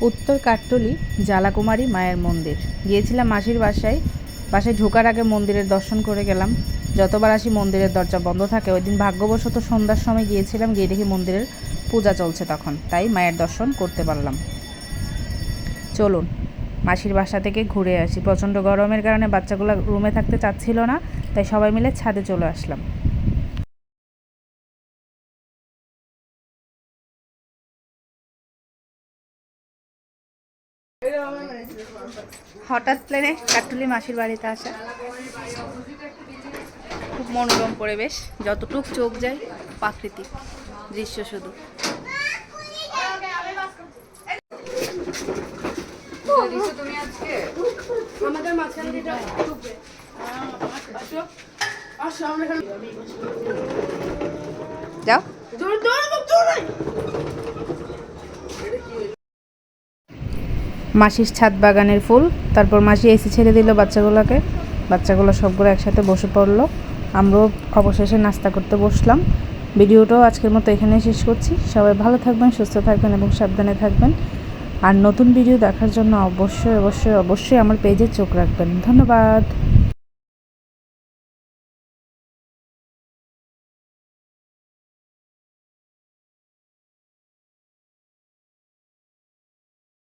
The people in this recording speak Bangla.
উত্তর কাট্টলি জ্বালাকুমারী মায়ের মন্দির গিয়েছিলাম মাসির বাসায় ঢোকার আগে মন্দিরের দর্শন করে গেলাম। যতবার আসি মন্দিরের দরজা বন্ধ থাকে। ওই দিন ভাগ্যবশত সন্ধ্যার সময় গিয়েছিলাম, গিয়ে দেখি মন্দিরের পূজা চলছে তখন, তাই মায়ের দর্শন করতে পারলাম। চলুন মাসির বাসা থেকে ঘুরে আসি। প্রচণ্ড গরমের কারণে বাচ্চাগুলো রুমে থাকতে চাচ্ছিল না, তাই সবাই মিলে ছাদে চলে আসলাম। হঠাৎ প্লেনে কাট্টলি মাসির বাড়িতে আসা, খুব মনোরম পরিবেশ, যতটুক চোখ যায় প্রাকৃতিক দৃশ্য শুধু। যাও মাসির ছাদ বাগানের ফুল। তারপর মাসি এসি ছেড়ে দিল বাচ্চাগুলো সবগুলো একসাথে বসে পড়লো। আমরাও অবশেষে নাস্তা করতে বসলাম। ভিডিওটাও আজকের মতো এখানে শেষ করছি। সবাই ভালো থাকবেন, সুস্থ থাকবেন এবং সাবধানে থাকবেন। আর নতুন ভিডিও দেখার জন্য অবশ্যই আমার পেজে চোখ রাখবেন। ধন্যবাদ।